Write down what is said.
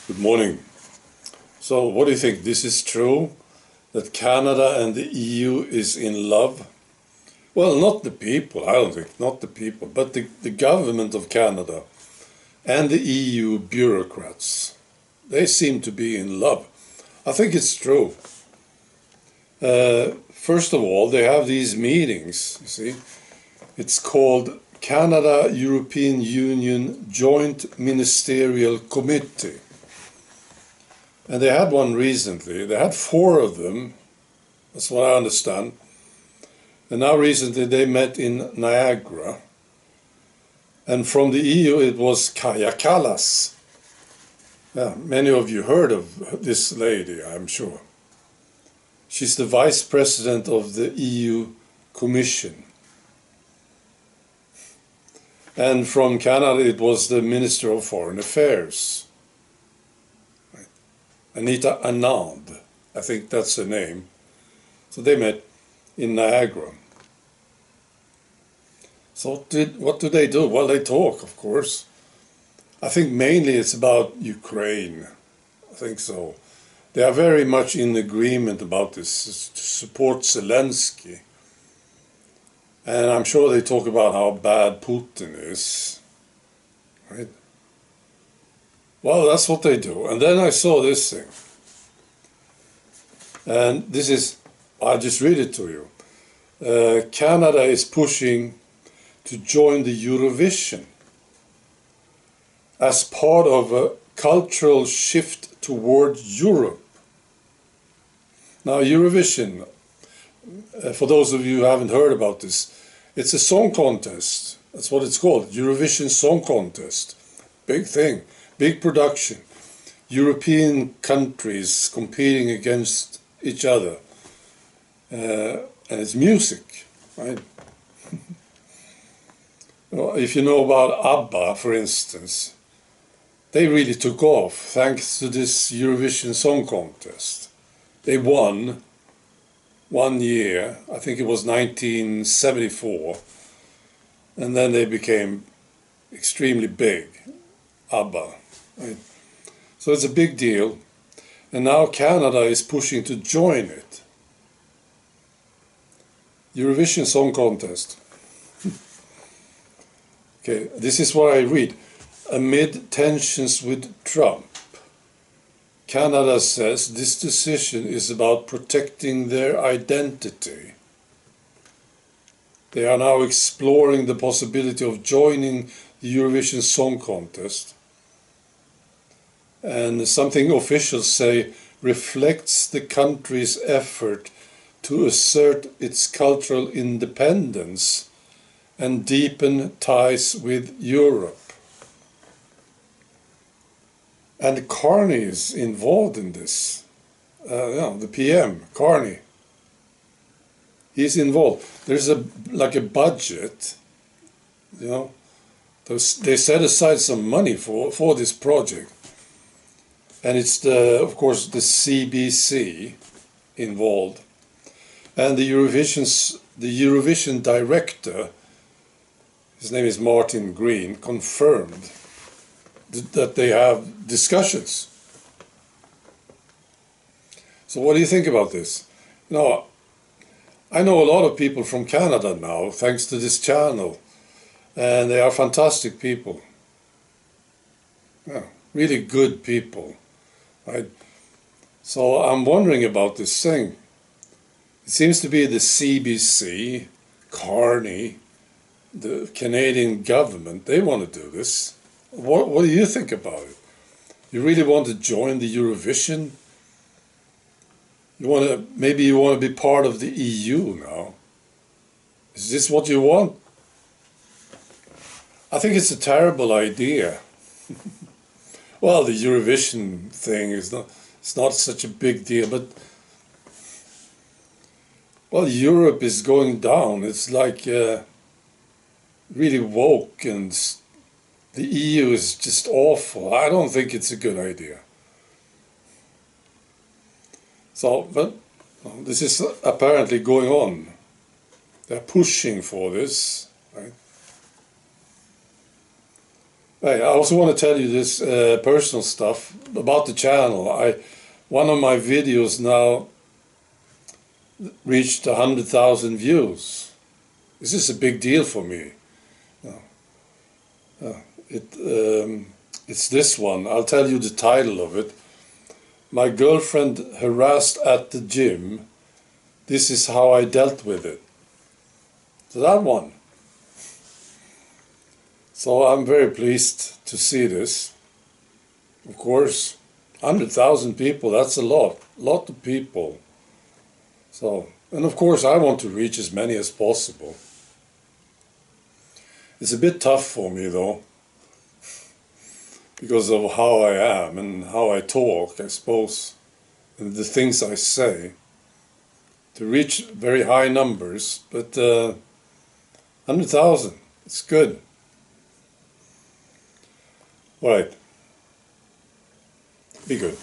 Good morning. So what do you think? This is true? That Canada and the EU is in love? Well, not the people, I don't think, not the people, but the government of Canada and the EU bureaucrats. They seem to be in love. I think it's true. First of all, they have these meetings, you see. It's called Canada-European Union Joint Ministerial Committee. And they had one recently. They had 4 of them, that's what I understand. And now recently they met in Niagara. And from the EU it was Kaja Kallas. Yeah, many of you heard of this lady, I'm sure. She's the vice president of the EU Commission. And from Canada it was the Minister of Foreign Affairs. Anita Anand, I think that's her name. So they met in Niagara. So what do they do? Well, they talk, of course. I think mainly it's about Ukraine. I think so. They are very much in agreement about this, to support Zelensky. And I'm sure they talk about how bad Putin is. Right? Well, that's what they do. And then I saw this thing. And this is, I'll just read it to you. Canada is pushing to join the Eurovision as part of a cultural shift toward Europe. Now, Eurovision, for those of you who haven't heard about this, it's a song contest. That's what it's called, Eurovision Song Contest. Big thing, big production. European countries competing against each other. And it's music, right? Well, if you know about ABBA, for instance, they really took off thanks to this Eurovision Song Contest. They won 1 year, I think it was 1974, and then they became extremely big, ABBA. Right? So it's a big deal, and now Canada is pushing to join it. Eurovision Song Contest. Okay, this is what I read. Amid tensions with Trump, Canada says this decision is about protecting their identity. They are now exploring the possibility of joining the Eurovision Song Contest. And something officials say reflects the country's effort to assert its cultural independence and deepen ties with Europe. And Carney is involved in this. The PM, Carney. He's involved. There's like a budget, you know. They set aside some money for this project. And it's of course the CBC involved. And the Eurovision director, his name is Martin Green, confirmed that they have discussions. So what do you think about this? Now, I know a lot of people from Canada now, thanks to this channel, and they are fantastic people. Yeah, really good people, right? So I'm wondering about this thing. It seems to be the CBC, Carney, the Canadian government, they want to do this. What do you think about it? You really want to join the Eurovision? Maybe you want to be part of the EU now? Is this what you want? I think it's a terrible idea. Well, the Eurovision thing it's not such a big deal, but well, Europe is going down. It's like really woke, and the EU is just awful. I don't think it's a good idea. So, but this is apparently going on. They're pushing for this, right? Hey, I also want to tell you this personal stuff about the channel. One of my videos now reached 100,000 views. This is a big deal for me. It's this one. I'll tell you the title of it. My girlfriend harassed at the gym. This is how I dealt with it. So that one. So I'm very pleased to see this. Of course, 100,000 people, that's a lot of people. So, and of course I want to reach as many as possible. It's a bit tough for me though, because of how I am and how I talk, I suppose, and the things I say, to reach very high numbers, but 100,000, it's good. Right, be good.